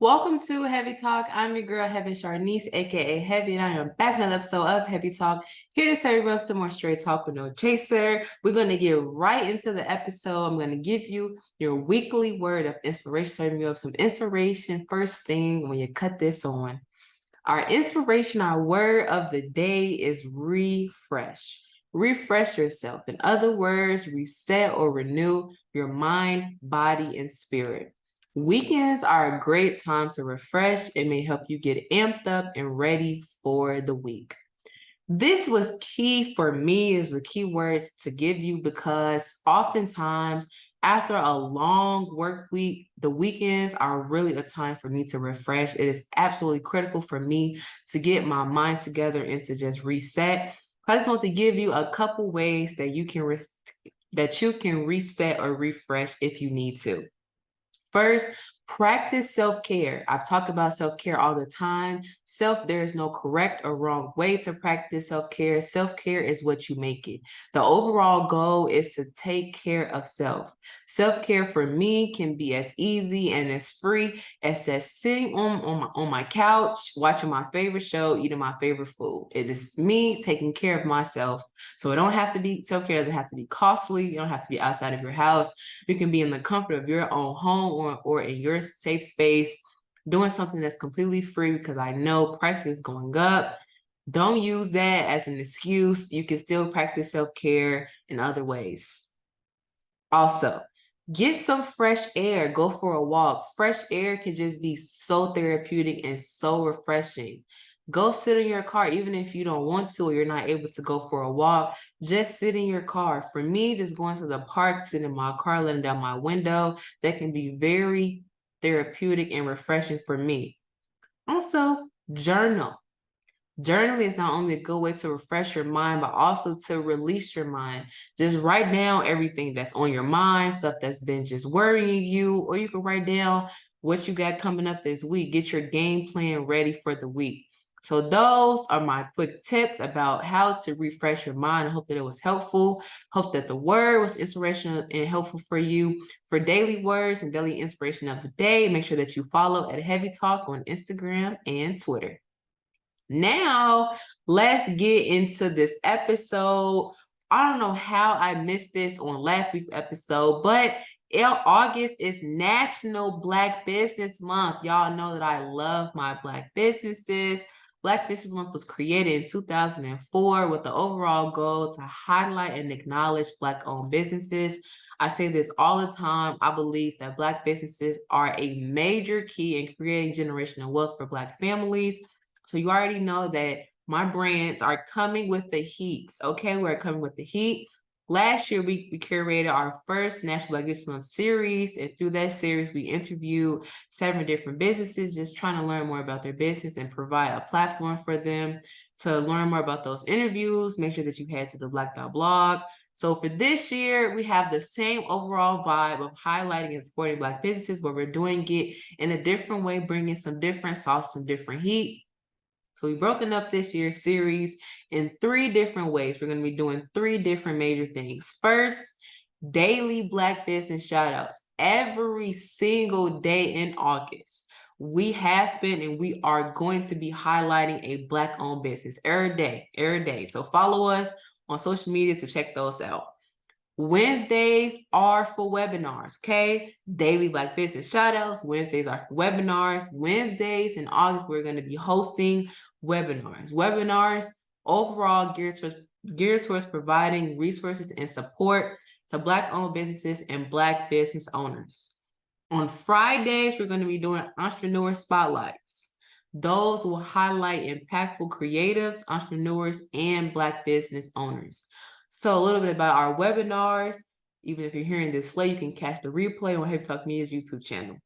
Welcome to HeavieTalk. I'm your girl, Heavie Charnice, aka Heavie, and I am back in another episode of HeavieTalk, here to serve you up some more straight talk with no chaser. We're going to get right into the episode. I'm going to give you your weekly word of inspiration, serving you up some inspiration first thing when you cut this on. Our inspiration, our word of the day is refresh. Refresh yourself. In other words, reset or renew your mind, body, and spirit. Weekends are a great time to refresh. It may help you get amped up and ready for the week. This was key for me, is the key words to give you, because oftentimes after a long work week, the weekends are really a time for me to refresh. It is absolutely critical for me to get my mind together and to just reset. I just want to give you a couple ways that you can reset or refresh if you need to. First, practice self-care. I've talked about self-care all the time. There is no correct or wrong way to practice self-care. Self-care is what you make it. The overall goal is to take care of self. Self-care for me can be as easy and as free as just sitting on my couch, watching my favorite show, eating my favorite food. It is me taking care of myself. So self-care doesn't have to be costly. You don't have to be outside of your house. You can be in the comfort of your own home or in your safe space, doing something that's completely free, because I know prices going up. Don't use that as an excuse. You can still practice self-care in other ways. Also, get some fresh air. Go for a walk. Fresh air can just be so therapeutic and so refreshing. Go sit in your car, even if you don't want to or you're not able to go for a walk. Just sit in your car. For me, just going to the park, sitting in my car, letting down my window, that can be very therapeutic and refreshing for me. Also, journal. Journaling is not only a good way to refresh your mind, but also to release your mind. Just write down everything that's on your mind, stuff that's been just worrying you, or you can write down what you got coming up this week. Get your game plan ready for the week. So those are my quick tips about how to refresh your mind. I hope that it was helpful. Hope that the word was inspirational and helpful for you. For daily words and daily inspiration of the day, make sure that you follow at HeavieTalk on Instagram and Twitter. Now, let's get into this episode. I don't know how I missed this on last week's episode, but August is National Black Business Month. Y'all know that I love my Black businesses. Black Business Month was created in 2004 with the overall goal to highlight and acknowledge Black-owned businesses. I say this all the time. I believe that Black businesses are a major key in creating generational wealth for Black families. So you already know that my brands are coming with the heat. Okay, we're coming with the heat. Last year, we curated our first National Black Business Month series, and through that series, we interviewed 7 different businesses, just trying to learn more about their business and provide a platform for them to learn more about those interviews. Make sure that you head to the Black.blog. So for this year, we have the same overall vibe of highlighting and supporting Black businesses, but we're doing it in a different way, bringing some different sauce, some different heat. So we've broken up this year's series in 3 different ways. We're going to be doing 3 different major things. First, daily Black business shoutouts. Every single day in August, we have been and we are going to be highlighting a Black-owned business every day. So follow us on social media to check those out. Wednesdays are for webinars, okay? Daily Black business shoutouts. Wednesdays are for webinars. Wednesdays in August, we're going to be hosting webinars. Webinars overall geared towards providing resources and support to Black-owned businesses and Black business owners. On Fridays, we're going to be doing entrepreneur spotlights. Those will highlight impactful creatives, entrepreneurs, and Black business owners. So a little bit about our webinars. Even if you're hearing this late, you can catch the replay on HeavieTalk Media's YouTube channel.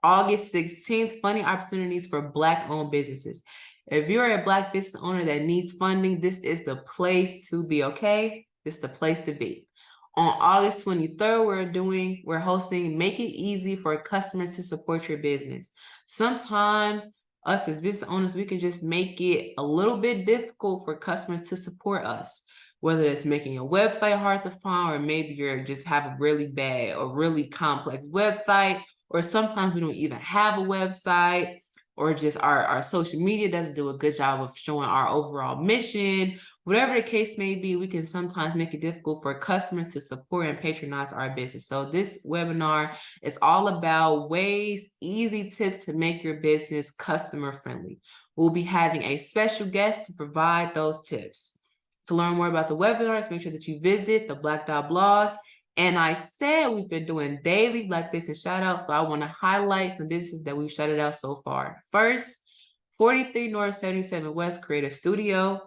August 16th, funding opportunities for Black-owned businesses. If you're a Black business owner that needs funding, this is the place to be, okay? This is the place to be. On August 23rd, we're hosting Make It Easy for Customers to Support Your Business. Sometimes us as business owners, we can just make it a little bit difficult for customers to support us, whether it's making a website hard to find, or maybe you're just have a really bad or really complex website, or sometimes we don't even have a website, or just our social media doesn't do a good job of showing our overall mission. Whatever the case may be, we can sometimes make it difficult for customers to support and patronize our business. So this webinar is all about ways, easy tips to make your business customer friendly. We'll be having a special guest to provide those tips. To learn more about the webinars, make sure that you visit the Black Dot blog. And I said we've been doing daily Black business shout outs, so I want to highlight some businesses that we've shouted out so far. First, 43 North 77 West Creative Studio.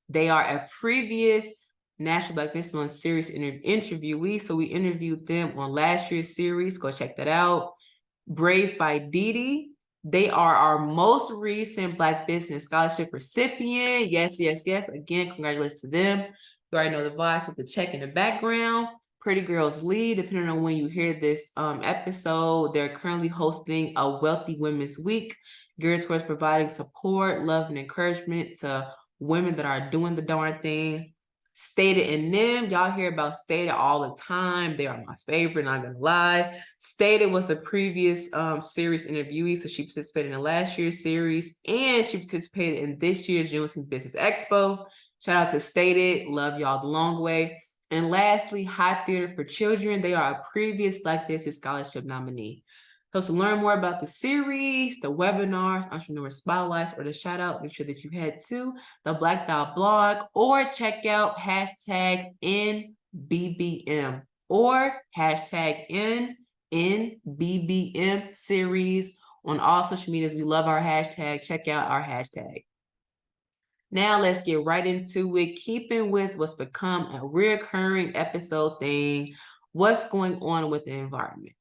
They are a previous National Black Business Month series interviewee, so we interviewed them on last year's series. Go check that out. Braids by Didi. They are our most recent Black Business Scholarship recipient. Yes, yes, yes. Again, congratulations to them. You already know the vibes with the check in the background. Pretty Girls Lead, depending on when you hear this episode, they're currently hosting a Wealthy Women's Week geared towards providing support, love, and encouragement to women that are doing the darn thing. Stated in them, y'all hear about Stated all the time. They are my favorite, not gonna lie. Stated was a previous series interviewee, so she participated in last year's series, and she participated in this year's Juneteenth Business Expo. Shout out to Stated, love y'all the long way. And lastly, High Theater for Children. They are a previous Black Business Scholarship nominee. So to learn more about the series, the webinars, entrepreneur spotlights, or the shout out, make sure that you head to the Black Dot blog or check out hashtag NBBM or hashtag NBBM series on all social medias. We love our hashtag. Check out our hashtag. Now let's get right into it, keeping with what's become a recurring episode thing, what's going on with the environment.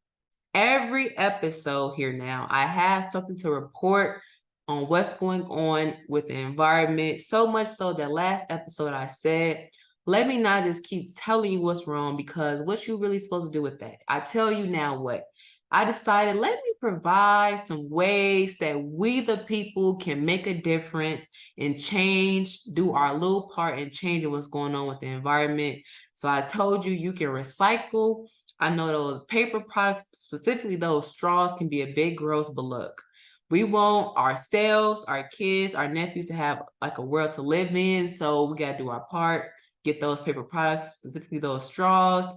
Every episode here now, I have something to report on what's going on with the environment, so much so that last episode I said, let me not just keep telling you what's wrong, because what you really supposed to do with that? I tell you now what. I decided, let me provide some ways that we the people can make a difference and change, do our little part in changing what's going on with the environment. So I told you, you can recycle. I know those paper products, specifically those straws, can be a big gross, but look, we want ourselves, our kids, our nephews to have like a world to live in. So we got to do our part, get those paper products, specifically those straws,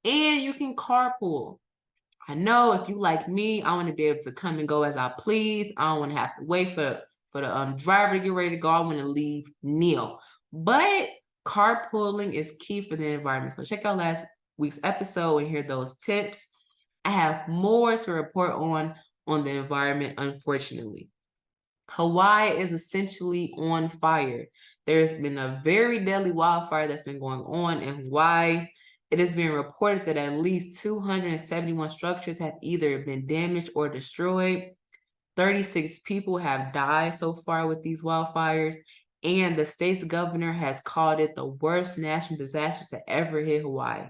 and you can carpool. I know if you like me, I want to be able to come and go as I please. I don't want to have to wait for the driver to get ready to go. I want to leave kneel. But carpooling is key for the environment. So check out last week's episode and hear those tips. I have more to report on the environment, unfortunately. Hawaii is essentially on fire. There's been a very deadly wildfire that's been going on in Hawaii. It has been reported that at least 271 structures have either been damaged or destroyed. 36 people have died so far with these wildfires, and the state's governor has called it the worst national disaster to ever hit Hawaii.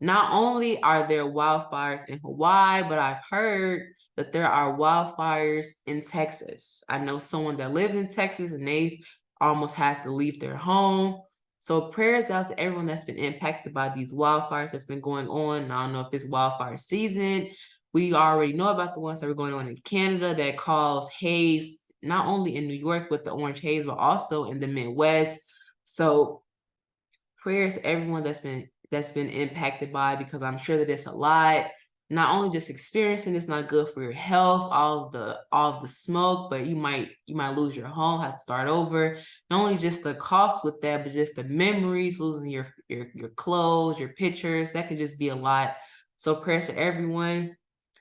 Not only are there wildfires in Hawaii, but I've heard that there are wildfires in Texas. I know someone that lives in Texas and they've almost had to leave their home. So prayers out to everyone that's been impacted by these wildfires that's been going on. I don't know if it's wildfire season. We already know about the ones that were going on in Canada that caused haze, not only in New York with the orange haze, but also in the Midwest. So prayers to everyone that's been impacted by it, because I'm sure that it's a lot. Not only just experiencing it's not good for your health, all of the smoke, but you might lose your home, have to start over. Not only just the cost with that, but just the memories, losing your clothes, your pictures. That could just be a lot. So prayers to everyone.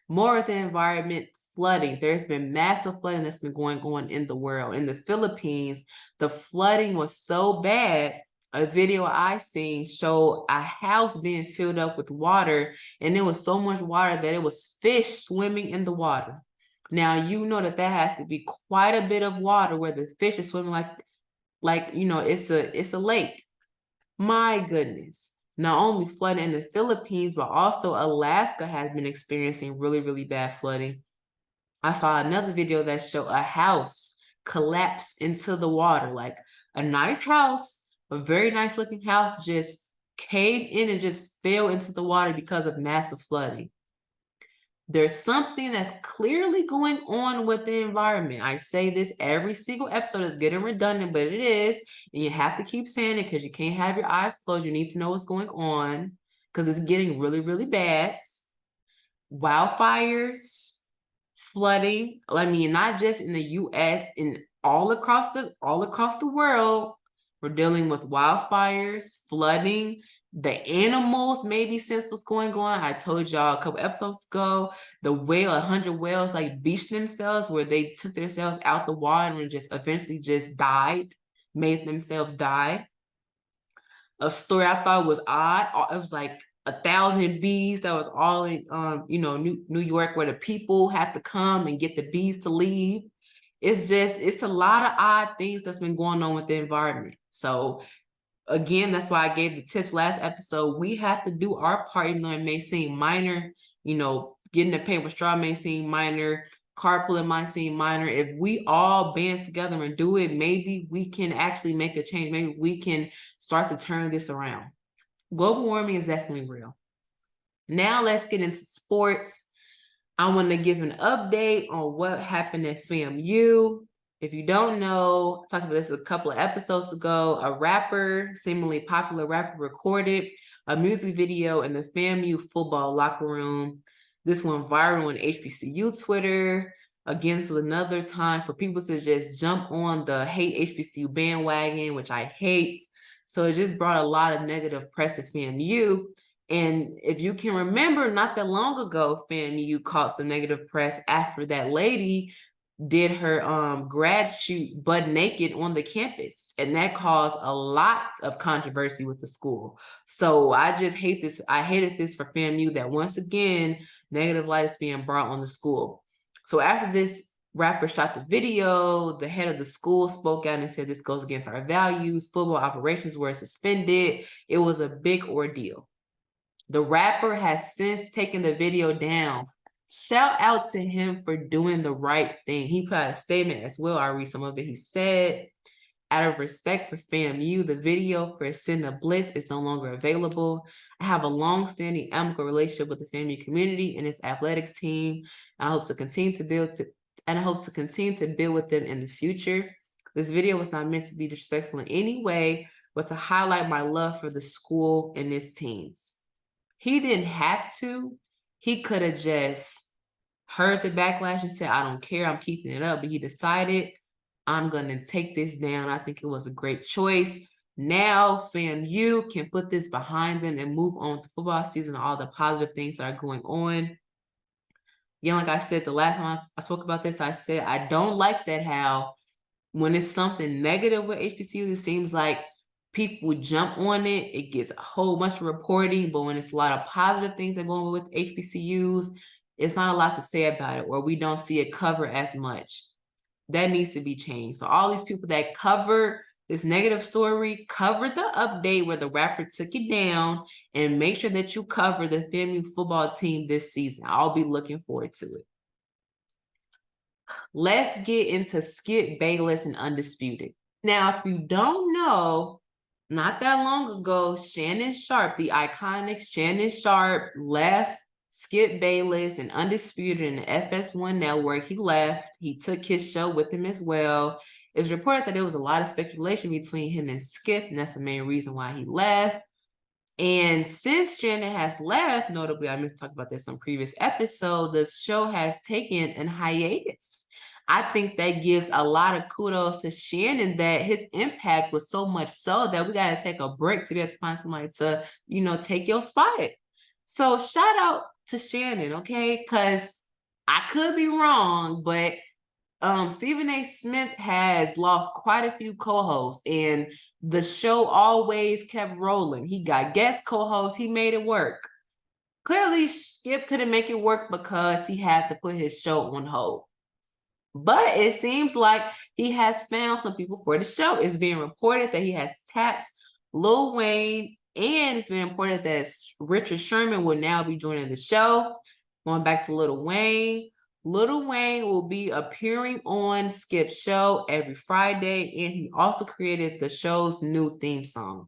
More with the environment, flooding. There's been massive flooding that's been going on in the world. In the Philippines, the flooding was so bad. A video I seen showed a house being filled up with water, and there was so much water that it was fish swimming in the water. Now, you know that has to be quite a bit of water where the fish is swimming like it's a lake. My goodness. Not only flooding in the Philippines, but also Alaska has been experiencing really, really bad flooding. I saw another video that showed a house collapse into the water, like a nice house, a very nice looking house just caved in and just fell into the water because of massive flooding. There's something that's clearly going on with the environment. I say this every single episode. Is getting redundant, but it is. And you have to keep saying it because you can't have your eyes closed. You need to know what's going on because it's getting really, really bad. Wildfires, flooding. I mean, not just in the US, in all across the world, we're dealing with wildfires, flooding. The animals maybe sense what's going on. I told y'all a couple episodes ago, the 100 whales like beached themselves where they took themselves out the water and just eventually just died, made themselves die. A story I thought was odd. It was like 1,000 bees that was all in New York, where the people had to come and get the bees to leave. It's a lot of odd things that's been going on with the environment. So again, that's why I gave the tips last episode. We have to do our part, even though it may seem minor. Getting a paper straw may seem minor. Carpooling might seem minor. If we all band together and do it, maybe we can actually make a change. Maybe we can start to turn this around. Global warming is definitely real. Now let's get into sports. I want to give an update on what happened at FAMU. If you don't know, I talked about this a couple of episodes ago. A rapper, seemingly popular rapper, recorded a music video in the FAMU football locker room. This went viral on HBCU Twitter. Again, this was another time for people to just jump on the hate HBCU bandwagon, which I hate. So it just brought a lot of negative press to FAMU. And if you can remember, not that long ago, FAMU caught some negative press after that lady did her grad shoot butt naked on the campus, and that caused a lot of controversy with the school. So I just hate this. I hated this for FAMU, that once again negative light is being brought on the school. So after this rapper shot the video, the head of the school spoke out and said this goes against our values. Football operations were suspended. It was a big ordeal. The rapper has since taken the video down. Shout out to him for doing the right thing. He put out a statement as well. I'll read some of it. He said, out of respect for FAMU, the video for Send a Blitz is no longer available. I have a long-standing amicable relationship with the FAMU community and its athletics team. I hope to continue to build with them in the future. This video was not meant to be disrespectful in any way, but to highlight my love for the school and its teams. He didn't have to. He could have just heard the backlash and said, I don't care, I'm keeping it up. But he decided, I'm going to take this down. I think it was a great choice. Now FAMU can put this behind them and move on to football season, all the positive things that are going on. Again, like I said, the last time I spoke about this, I said, I don't like that how when it's something negative with HBCUs, it seems like people jump on it. It gets a whole bunch of reporting, but when it's a lot of positive things that go on with HBCUs, it's not a lot to say about it, or we don't see it cover as much. That needs to be changed. So all these people that cover this negative story, cover the update where the rapper took it down, and make sure that you cover the FAMU football team this season. I'll be looking forward to it. Let's get into Skip Bayless and Undisputed. Now, if you don't know, not that long ago, Shannon Sharpe, the iconic Shannon Sharpe, left Skip Bayless and Undisputed in the FS1 network. He left. He took his show with him as well. It's reported that there was a lot of speculation between him and Skip, and that's the main reason why he left. And since Shannon has left, notably, I meant to talk about this on previous episode, the show has taken an hiatus. I think that gives a lot of kudos to Shannon, that his impact was so much so that we got to take a break to be able to find somebody to, take your spot. So shout out to Shannon, okay? Because I could be wrong, but Stephen A. Smith has lost quite a few co-hosts, and the show always kept rolling. He got guest co-hosts. He made it work. Clearly, Skip couldn't make it work because he had to put his show on hold. But it seems like he has found some people for the show. It's being reported that he has tapped Lil Wayne, and it's been reported that Richard Sherman will now be joining the show. Going back to Lil Wayne will be appearing on Skip's show every Friday, and he also created the show's new theme song.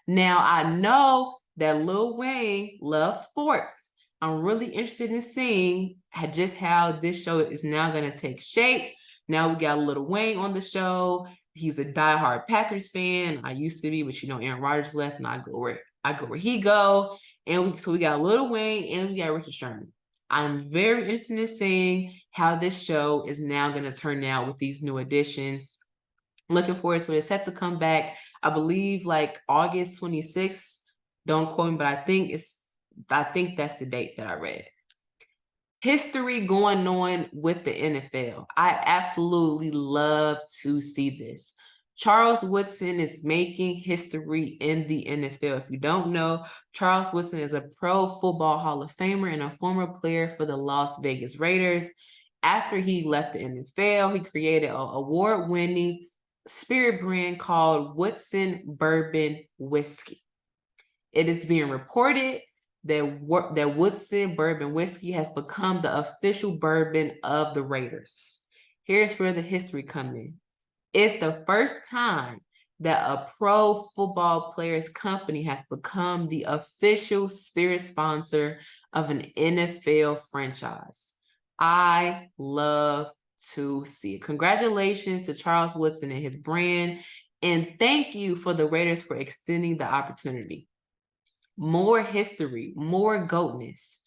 Now, I know that Lil Wayne loves sports, I'm really interested in seeing just how this show is now going to take shape. Now we got Lil Wayne on the show. He's a diehard Packers fan. I used to be, but Aaron Rodgers left, and I go where he go. And so we got Lil Wayne and we got Richard Sherman. I'm very interested in seeing how this show is now going to turn out with these new additions. Looking forward to it. It's set to come back, I believe, like August 26th. Don't quote me, but I think that's the date that I read. History going on with the NFL. I absolutely love to see this. Charles Woodson is making history in the NFL. If you don't know, Charles Woodson is a Pro Football Hall of Famer and a former player for the Las Vegas Raiders. After he left the NFL, he created an award-winning spirit brand called Woodson Bourbon Whiskey. It is being reported that Woodson Bourbon Whiskey has become the official bourbon of the Raiders. Here's where the history comes in. It's the first time that a pro football player's company has become the official spirit sponsor of an NFL franchise. I love to see it. Congratulations to Charles Woodson and his brand, and thank you for the Raiders for extending the opportunity. More history, more goatness.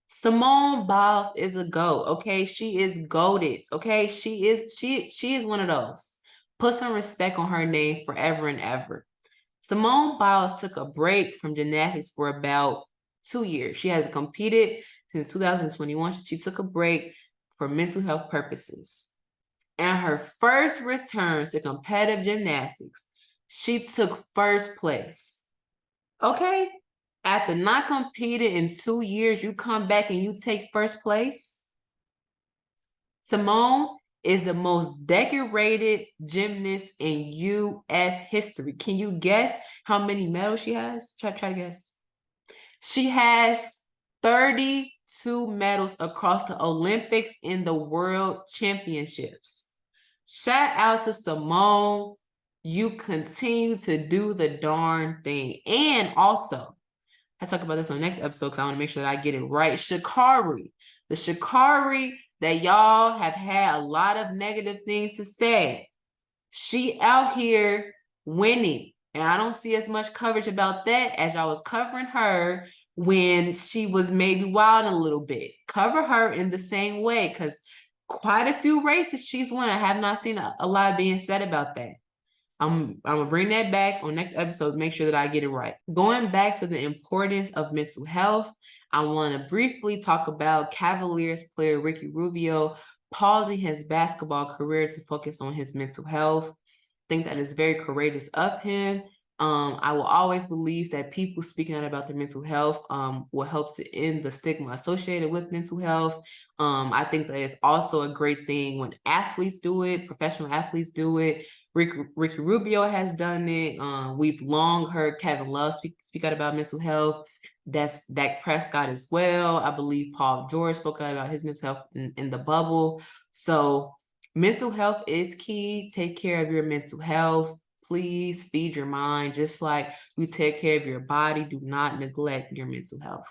Simone Biles is a goat, okay? She is goated, okay? She is one of those. Put some respect on her name forever and ever. Simone Biles took a break from gymnastics for about 2 years. She hasn't competed since 2021. She took a break for mental health purposes. And her first return to competitive gymnastics, she took first place. Okay? After not competing in 2 years, you come back and you take first place. Simone is the most decorated gymnast in U.S. history. Can you guess how many medals she has? Try to guess. She has 32 medals across the Olympics and the World Championships. Shout out to Simone. You continue to do the darn thing. And also, I talk about this on the next episode because I want to make sure that I get it right. Sha'Carri, the Sha'Carri that y'all have had a lot of negative things to say. She out here winning. And I don't see as much coverage about that as y'all was covering her when she was maybe wilding a little bit. Cover her in the same way because quite a few races she's won. I have not seen a lot being said about that. I'm going to bring that back on next episode to make sure that I get it right. Going back to the importance of mental health, I want to briefly talk about Cavaliers player Ricky Rubio pausing his basketball career to focus on his mental health. I think that is very courageous of him. I will always believe that people speaking out about their mental health will help to end the stigma associated with mental health. I think that it's also a great thing when athletes do it, professional athletes do it. Ricky Rubio has done it. We've long heard Kevin Love speak out about mental health. That's Dak Prescott as well. I believe Paul George spoke out about his mental health in the bubble. So mental health is key. Take care of your mental health. Please feed your mind just like you take care of your body. Do not neglect your mental health.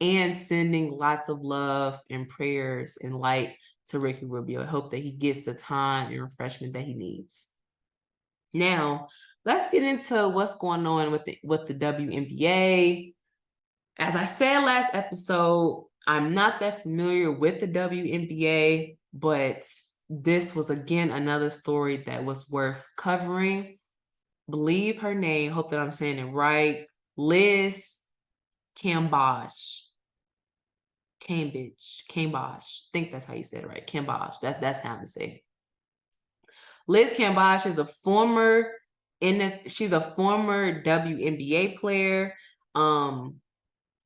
And sending lots of love and prayers and light to Ricky Rubio. I hope that he gets the time and refreshment that he needs. Now, let's get into what's going on with the WNBA. As I said last episode, I'm not that familiar with the WNBA, but this was, again, another story that was worth covering. Believe her name, hope that I'm saying it right, Liz Cambage. I think that's how you said it right, Cambage. That's how I say it. Liz Cambage is she's a former WNBA player.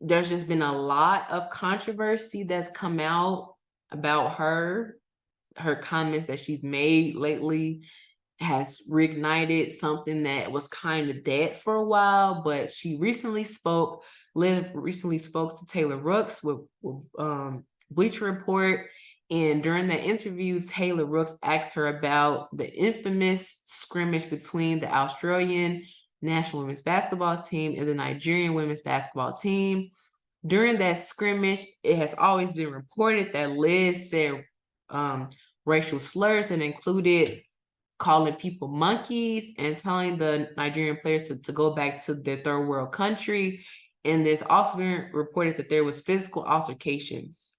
There's just been a lot of controversy that's come out about her. Her comments that she's made lately has reignited something that was kind of dead for a while, but Liz recently spoke to Taylor Rooks with Bleacher Report. And during that interview, Taylor Rooks asked her about the infamous scrimmage between the Australian national women's basketball team and the Nigerian women's basketball team. During that scrimmage, it has always been reported that Liz said racial slurs and included calling people monkeys and telling the Nigerian players to go back to their third world country. And there's also been reported that there was physical altercations.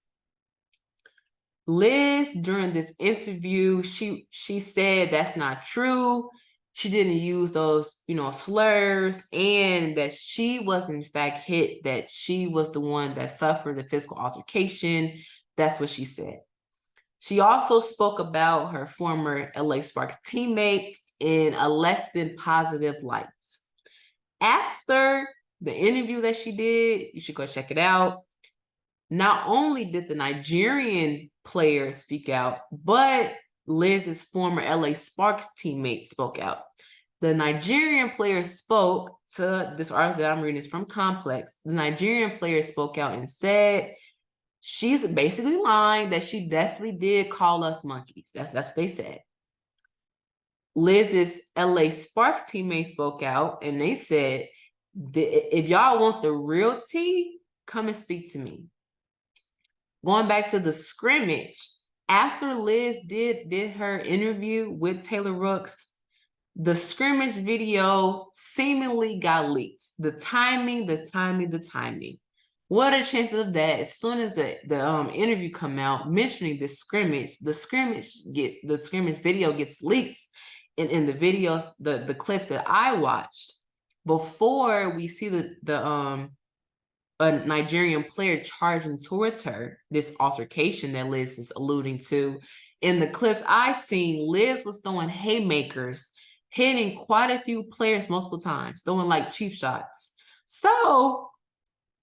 Liz, during this interview, she said that's not true. She didn't use those, slurs, and that she was in fact hit, that she was the one that suffered the physical altercation. That's what she said. She also spoke about her former LA Sparks teammates in a less than positive light. After the interview that she did, you should go check it out. Not only did the Nigerian player speak out, but Liz's former LA Sparks teammate spoke out. The Nigerian player spoke to this article that I'm reading is from Complex. The Nigerian player spoke out and said she's basically lying, that she definitely did call us monkeys. That's what they said. Liz's LA Sparks teammate spoke out and they said, if y'all want the real tea, come and speak to me. Going back to the scrimmage, after Liz did her interview with Taylor Rooks, the scrimmage video seemingly got leaked. The timing. What are the chances of that? As soon as the interview come out mentioning the scrimmage video gets leaked in the videos, the clips that I watched before we see a Nigerian player charging towards her, this altercation that Liz is alluding to. In the clips I seen, Liz was throwing haymakers, hitting quite a few players multiple times, throwing like cheap shots. So,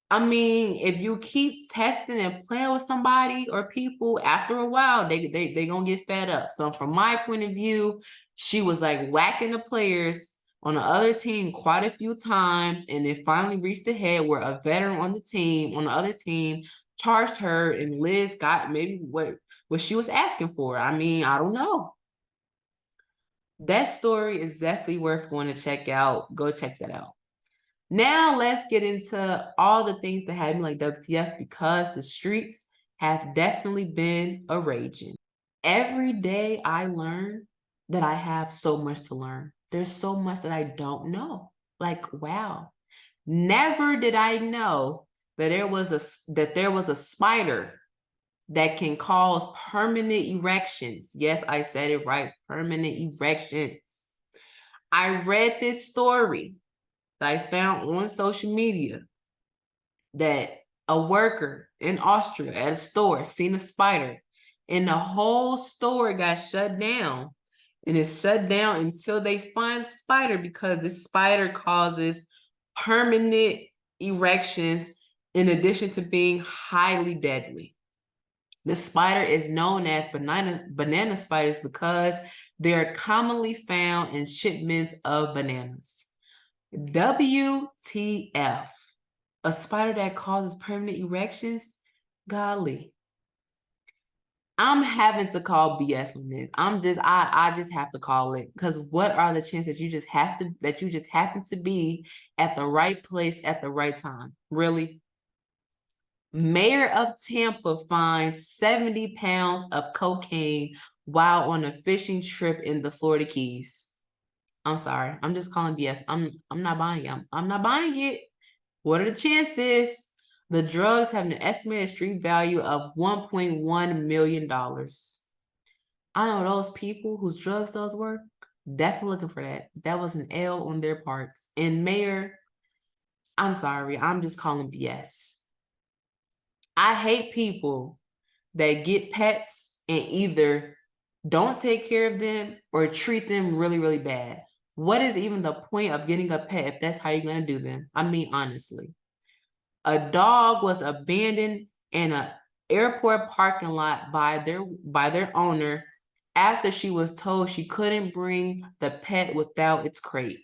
I mean, if you keep testing and playing with somebody or people, after a while, they gonna get fed up. So from my point of view, she was like whacking the players on the other team quite a few times, and it finally reached the head where a veteran on the other team, charged her, and Liz got maybe what she was asking for. I mean, I don't know. That story is definitely worth going to check out. Go check that out. Now let's get into all the things that had me like WTF, because the streets have definitely been a raging. Every day I learn that I have so much to learn. There's so much that I don't know. Like, wow. Never did I know that there was a spider that can cause permanent erections. Yes, I said it right, permanent erections. I read this story that I found on social media that a worker in Austria at a store seen a spider, and the whole store got shut down. And it's shut down until they find the spider, because this spider causes permanent erections in addition to being highly deadly. The spider is known as banana spiders because they're commonly found in shipments of bananas. WTF? A spider that causes permanent erections? Golly. I'm having to call BS on this. I just have to call it, because what are the chances that you just happen to be at the right place at the right time? Really? Mayor of Tampa finds 70 pounds of cocaine while on a fishing trip in the Florida Keys. I'm sorry. I'm just calling BS. I'm not buying it. I'm not buying it. What are the chances? The drugs have an estimated street value of $1.1 million. I know those people whose drugs those were, definitely looking for that. That was an L on their parts. And Mayor, I'm sorry. I'm just calling BS. I hate people that get pets and either don't take care of them or treat them really, really bad. What is even the point of getting a pet if that's how you're going to do them? I mean, honestly. A dog was abandoned in an airport parking lot by their owner after she was told she couldn't bring the pet without its crate.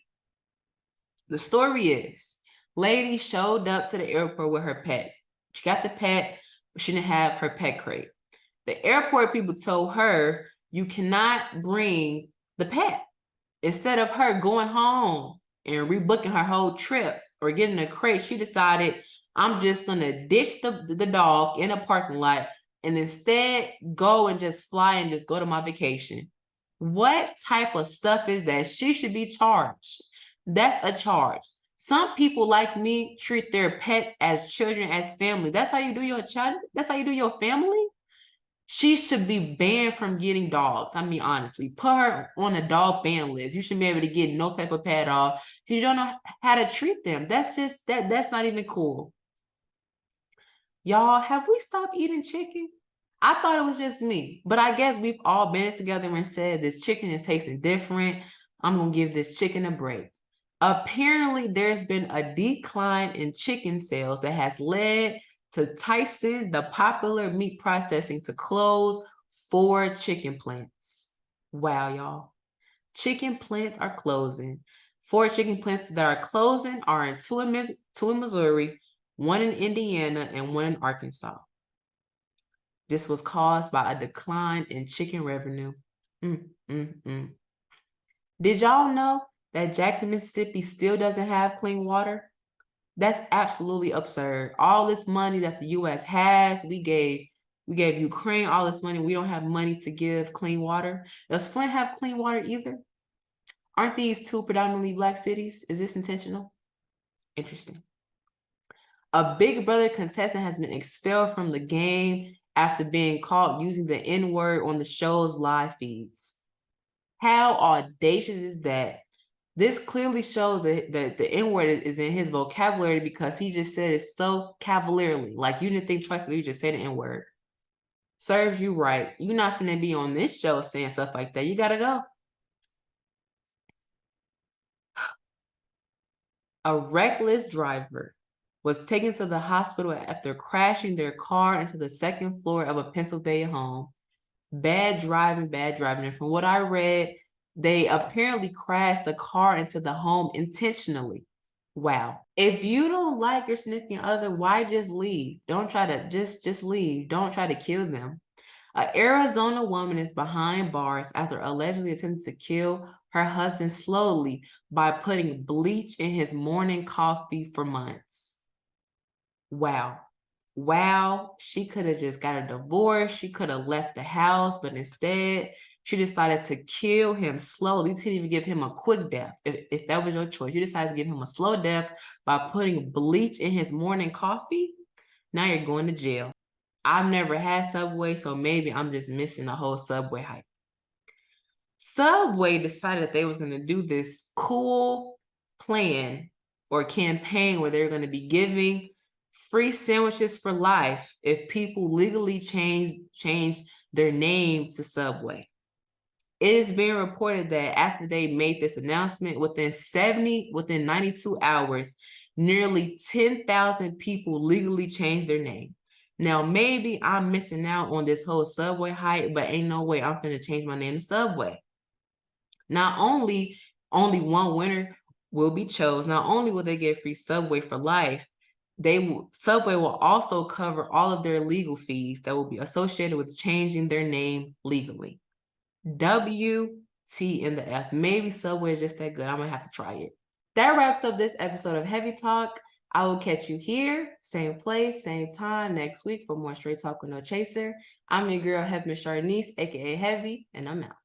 The story is, lady showed up to the airport with her pet. She got the pet, but she didn't have her pet crate. The airport people told her, you cannot bring the pet. Instead of her going home and rebooking her whole trip or getting a crate, she decided, I'm just gonna ditch the dog in a parking lot and instead go and just fly and just go to my vacation. What type of stuff is that? She should be charged. That's a charge. Some people like me treat their pets as children, as family. That's how you do your child. That's how you do your family. She should be banned from getting dogs. I mean, honestly, put her on a dog ban list. You shouldn't be able to get no type of pet dog because you don't know how to treat them. That's just that's not even cool. Y'all, have we stopped eating chicken? I thought it was just me, but I guess we've all been together and said this chicken is tasting different. I'm gonna give this chicken a break. Apparently, there's been a decline in chicken sales that has led to Tyson, the popular meat processing, to close 4 chicken plants. Wow, y'all. Chicken plants are closing. 4 chicken plants that are closing are in two in Missouri, 1 in Indiana, and 1 in Arkansas. This was caused by a decline in chicken revenue. Did y'all know that Jackson, Mississippi still doesn't have clean water? That's absolutely absurd. All this money that the U.S. has, we gave Ukraine all this money. We don't have money to give clean water. Does Flint have clean water either? Aren't these 2 predominantly Black cities? Is this intentional? Interesting. A Big Brother contestant has been expelled from the game after being caught using the N-word on the show's live feeds. How audacious is that? This clearly shows that the N-word is in his vocabulary because he just said it so cavalierly. Like, you didn't think twice before you just said the N-word. Serves you right. You're not finna be on this show saying stuff like that. You gotta go. A reckless driver was taken to the hospital after crashing their car into the 2nd floor of a Pennsylvania home. Bad driving. And from what I read, they apparently crashed the car into the home intentionally. Wow. If you don't like your significant other, why just leave? Don't try to just leave. Don't try to kill them. An Arizona woman is behind bars after allegedly attempting to kill her husband slowly by putting bleach in his morning coffee for months. Wow, she could have just got a divorce. She could have left the house, but instead she decided to kill him slowly. You couldn't even give him a quick death if that was your choice. You decided to give him a slow death by putting bleach in his morning coffee. Now you're going to jail. I've never had Subway, so maybe I'm just missing the whole Subway hype. Subway decided that they was going to do this cool plan or campaign where they're going to be giving free sandwiches for life if people legally change their name to Subway. It is being reported that after they made this announcement, within 92 hours, nearly 10,000 people legally changed their name. Now, maybe I'm missing out on this whole Subway hype, but ain't no way I'm finna change my name to Subway. Not only 1 winner will be chosen, not only will they get free Subway for life, Subway will also cover all of their legal fees that will be associated with changing their name legally. WTF. Maybe Subway is just that good. I'm gonna have to try it. That wraps up this episode of Heavy Talk. I will catch you here, same place, same time next week for more Straight Talk with No Chaser. I'm your girl, Heavie Charnice, aka Heavie, and I'm out.